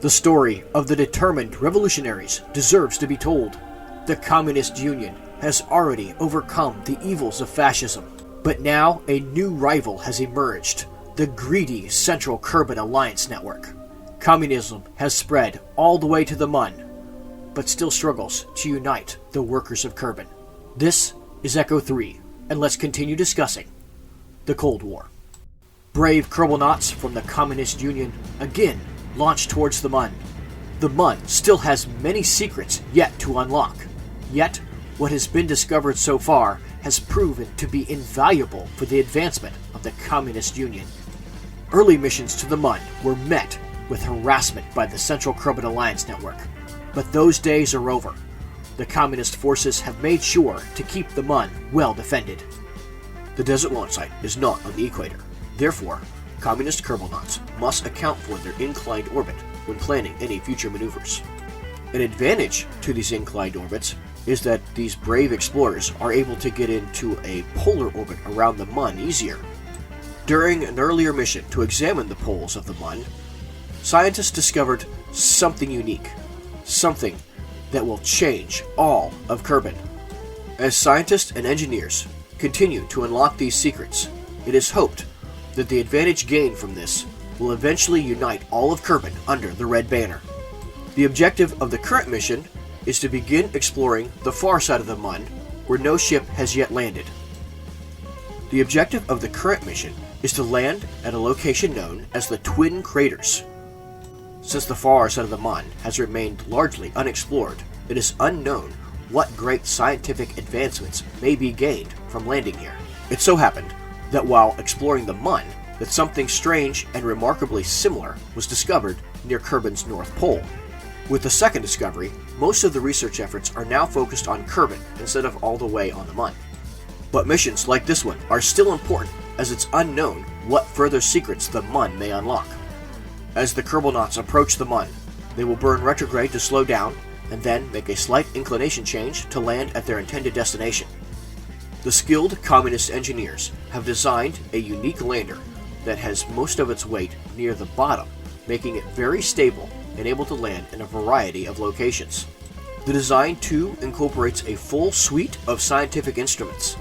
The story of the determined revolutionaries deserves to be told. The Communist Union has already overcome the evils of fascism, but now a new rival has emerged, the greedy Central Kerbal Alliance Network. Communism has spread all the way to the Mun, but still struggles to unite the workers of Kerbal. This is Echo 3, and let's continue discussing the Cold War. Brave Kerbalnauts from the Communist Union again launched towards the Mun. The Mun still has many secrets yet to unlock, yet what has been discovered so far has proven to be invaluable for the advancement of the Communist Union. Early missions to the Mun were met with harassment by the Central Kerbal Alliance Network, but those days are over. The Communist forces have made sure to keep the Mun well defended. The desert launch site is not on the equator. Therefore, Communist Kerbalnauts must account for their inclined orbit when planning any future maneuvers. An advantage to these inclined orbits is that these brave explorers are able to get into a polar orbit around the Mun easier. During an earlier mission to examine the poles of the Mun, scientists discovered something unique, something that will change all of Kerbal. As scientists and engineers continue to unlock these secrets, it is hoped that the advantage gained from this will eventually unite all of Kerbal under the Red Banner. The objective of the current mission is to begin exploring the far side of the Mun, where no ship has yet landed. The objective of the current mission is to land at a location known as the Twin Craters. Since the far side of the Mun has remained largely unexplored, it is unknown what great scientific advancements may be gained from landing here. It so happened that while exploring the Mun, that something strange and remarkably similar was discovered near Kerbal's North Pole. With the second discovery, most of the research efforts are now focused on Kerbal instead of all the way on the Mun. But missions like this one are still important, as it's unknown what further secrets the Mun may unlock. As the Kerbalnauts approach the Mun, they will burn retrograde to slow down, and then make a slight inclination change to land at their intended destination. The skilled Communist engineers have designed a unique lander that has most of its weight near the bottom, making it very stable and able to land in a variety of locations. The design too incorporates a full suite of scientific instruments.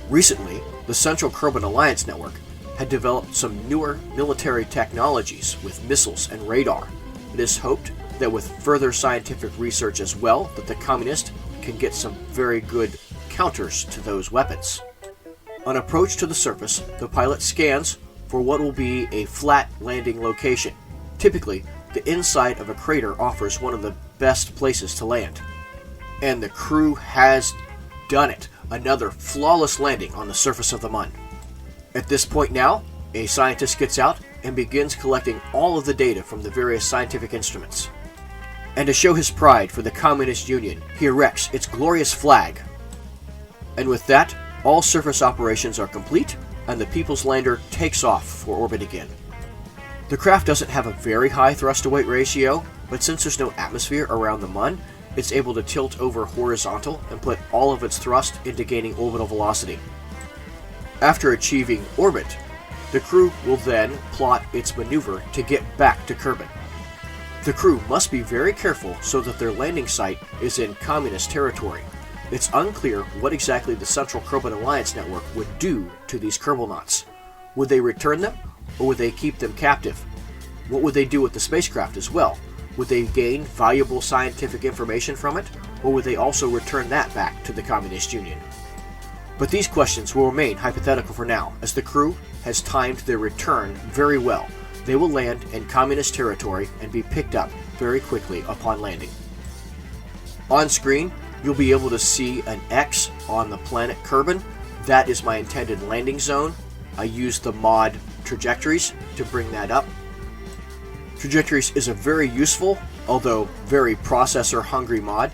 Recently, the Central Kerbal Alliance Network had developed some newer military technologies with missiles and radar. It is hoped that with further scientific research as well, that the Communists can get some very good counters to those weapons. On approach to the surface, the pilot scans for what will be a flat landing location. Typically, the inside of a crater offers one of the best places to land. And the crew has done it. Another flawless landing on the surface of the Mun. At this point now, a scientist gets out and begins collecting all of the data from the various scientific instruments. And to show his pride for the Communist Union, he erects its glorious flag. And with that, all surface operations are complete, and the People's Lander takes off for orbit again. The craft doesn't have a very high thrust-to-weight ratio, but since there's no atmosphere around the Mun, it's able to tilt over horizontal and put all of its thrust into gaining orbital velocity. After achieving orbit, the crew will then plot its maneuver to get back to Kerbal. The crew must be very careful so that their landing site is in Communist territory. It's unclear what exactly the Central Kerbal Alliance Network would do to these Kerbalnauts. Would they return them, or would they keep them captive? What would they do with the spacecraft as well? Would they gain valuable scientific information from it, or would they also return that back to the Communist Union? But these questions will remain hypothetical for now, as the crew has timed their return very well. They will land in Communist territory and be picked up very quickly upon landing. On screen, you'll be able to see an X on the planet Kerbal. That is my intended landing zone. I used the mod Trajectories to bring that up. Trajectories is a very useful, although very processor-hungry mod.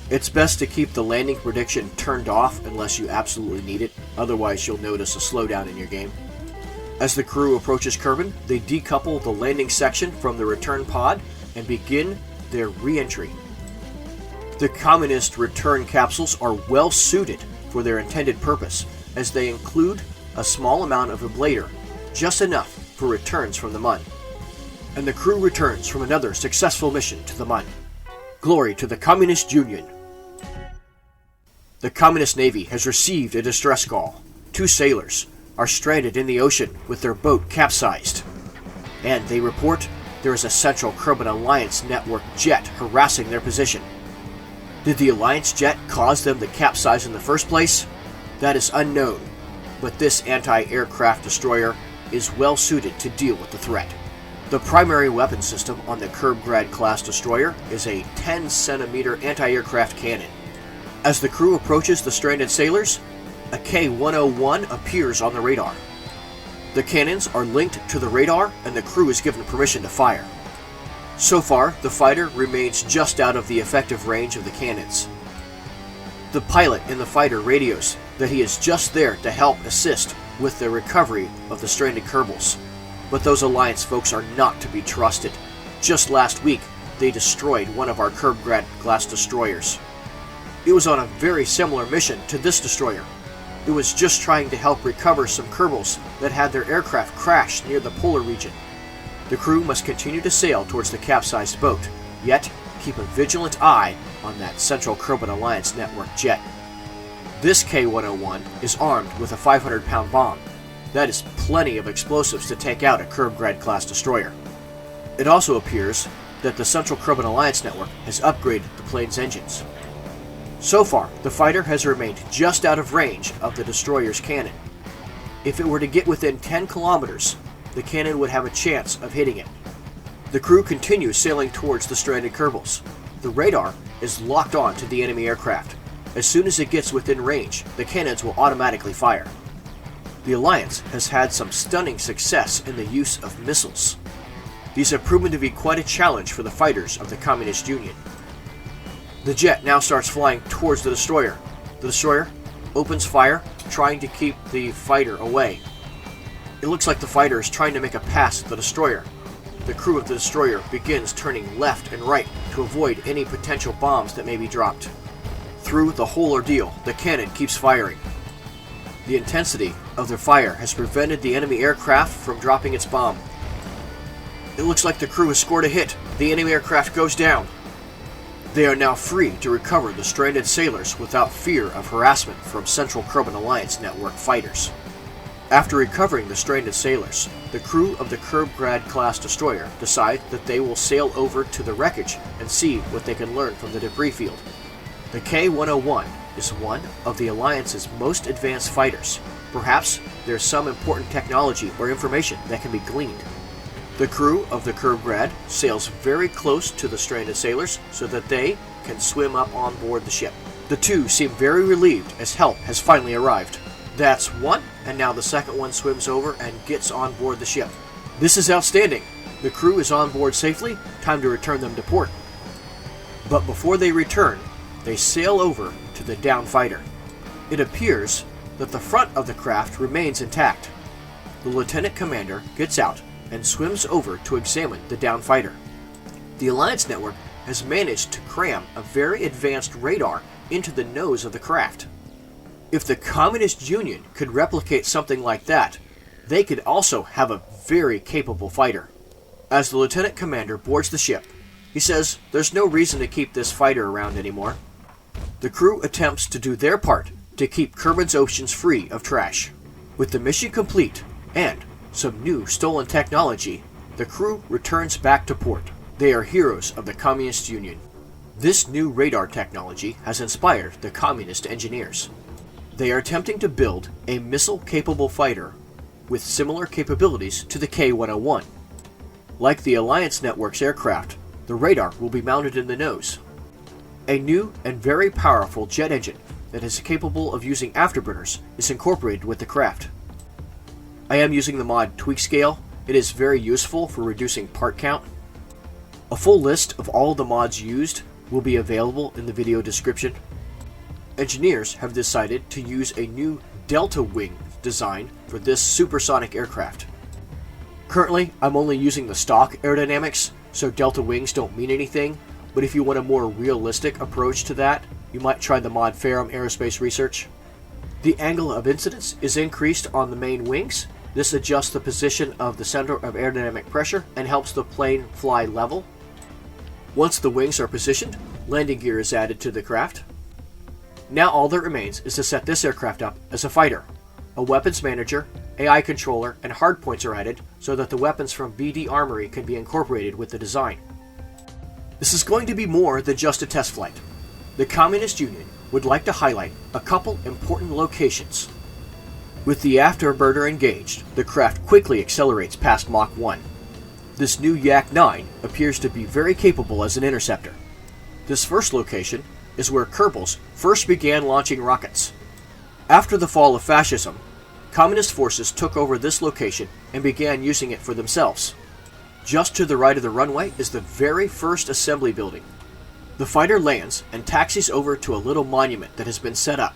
It's best to keep the landing prediction turned off unless you absolutely need it, otherwise you'll notice a slowdown in your game. As the crew approaches Kerbal, they decouple the landing section from the return pod and begin their re-entry. The Communist return capsules are well suited for their intended purpose, as they include a small amount of ablator, just enough for returns from the Mun. and the crew returns from another successful mission to the Mun. Glory to the Communist Union. The Communist Navy has received a distress call. 2 sailors are stranded in the ocean with their boat capsized, and they report there is a Central Kerbal Alliance network jet harassing their position. Did the Alliance jet cause them to capsize in the first place? That is unknown, but this anti-aircraft destroyer is well suited to deal with the threat. The primary weapon system on the Kerbal class destroyer is a 10-centimeter anti-aircraft cannon. As the crew approaches the stranded sailors, a K-101 appears on the radar. The cannons are linked to the radar and the crew is given permission to fire. So far, the fighter remains just out of the effective range of the cannons. The pilot in the fighter radios that he is just there to help assist with the recovery of the stranded Kerbals. But those Alliance folks are not to be trusted. Just last week, they destroyed one of our Kerbal class destroyers. It was on a very similar mission to this destroyer. It was just trying to help recover some Kerbals that had their aircraft crash near the polar region. The crew must continue to sail towards the capsized boat, yet keep a vigilant eye on that Central Kerbal Alliance network jet. This K-101 is armed with a 500-pound bomb. That is plenty of explosives to take out a Kerbal class destroyer. It also appears that the Central Kerbal Alliance network has upgraded the plane's engines. So far, the fighter has remained just out of range of the destroyer's cannon. If it were to get within 10 kilometers, the cannon would have a chance of hitting it. The crew continues sailing towards the stranded Kerbals. The radar is locked on to the enemy aircraft. As soon as it gets within range, the cannons will automatically fire. The Alliance has had some stunning success in the use of missiles. These have proven to be quite a challenge for the fighters of the Communist Union. The jet now starts flying towards the destroyer. The destroyer opens fire, trying to keep the fighter away. It looks like the fighter is trying to make a pass at the destroyer. The crew of the destroyer begins turning left and right to avoid any potential bombs that may be dropped. Through the whole ordeal, the cannon keeps firing. The intensity of their fire has prevented the enemy aircraft from dropping its bomb. It looks like the crew has scored a hit. The enemy aircraft goes down. They are now free to recover the stranded sailors without fear of harassment from Central Kerbal Alliance network fighters. After recovering the stranded sailors, the crew of the Kerbal class destroyer decide that they will sail over to the wreckage and see what they can learn from the debris field. The K-101 is one of the Alliance's most advanced fighters. Perhaps there's some important technology or information that can be gleaned. The crew of the Kerbal sails very close to the stranded sailors so that they can swim up on board the ship. The two seem very relieved as help has finally arrived. That's one, and now the second one swims over and gets on board the ship. This is outstanding. The crew is on board safely, time to return them to port. But before they return, they sail over to the downed fighter. It appears that the front of the craft remains intact. The lieutenant commander gets out and swims over to examine the downed fighter. The Alliance network has managed to cram a very advanced radar into the nose of the craft. If the Communist Union could replicate something like that, they could also have a very capable fighter. As the lieutenant commander boards the ship, he says there's no reason to keep this fighter around anymore. The crew attempts to do their part to keep Kerbal's oceans free of trash. With the mission complete and some new stolen technology, the crew returns back to port. They are heroes of the Communist Union. This new radar technology has inspired the Communist engineers. They are attempting to build a missile-capable fighter with similar capabilities to the K-101. Like the Alliance Network's aircraft, the radar will be mounted in the nose. A new and very powerful jet engine that is capable of using afterburners is incorporated with the craft. I am using the mod Tweak Scale. It is very useful for reducing part count. A full list of all the mods used will be available in the video description. Engineers have decided to use a new Delta Wing design for this supersonic aircraft. Currently, I'm only using the stock aerodynamics, so Delta Wings don't mean anything, but if you want a more realistic approach to that, you might try the mod Ferrum Aerospace Research. The angle of incidence is increased on the main wings, This adjusts the position of the center of aerodynamic pressure and helps the plane fly level. Once the wings are positioned, landing gear is added to the craft. Now all that remains is to set this aircraft up as a fighter. A weapons manager, AI controller, and hardpoints are added so that the weapons from BDArmory can be incorporated with the design. This is going to be more than just a test flight. The Communist Union would like to highlight a couple important locations. With the afterburner engaged, the craft quickly accelerates past Mach 1. This new Yak-9 appears to be very capable as an interceptor. This first location is where Kerbals first began launching rockets. After the fall of fascism, Communist forces took over this location and began using it for themselves. Just to the right of the runway is the very first assembly building. The fighter lands and taxis over to a little monument that has been set up.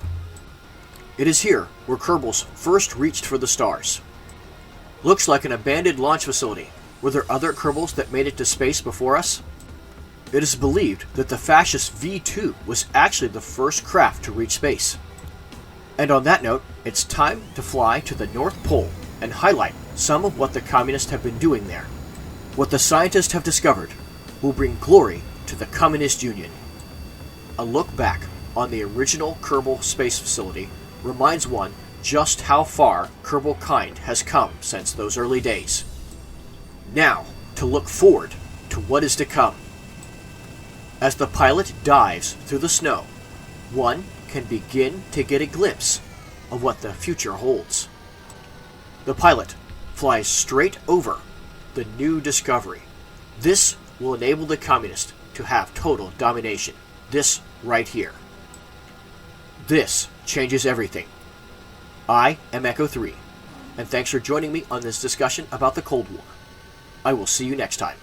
It is here where Kerbals first reached for the stars. Looks like an abandoned launch facility. Were there other Kerbals that made it to space before us? It is believed that the fascist V-2 was actually the first craft to reach space. And on that note, it's time to fly to the North Pole and highlight some of what the Communists have been doing there. What the scientists have discovered will bring glory to the Communist Union. A look back on the original Kerbal space facility reminds one just how far Kerbal kind has come since those early days. Now, to look forward to what is to come. As the pilot dives through the snow, one can begin to get a glimpse of what the future holds. The pilot flies straight over the new discovery. This will enable the Communist to have total domination. This right here. This changes everything. I am Echo 3, and thanks for joining me on this discussion about the Cold War. I will see you next time.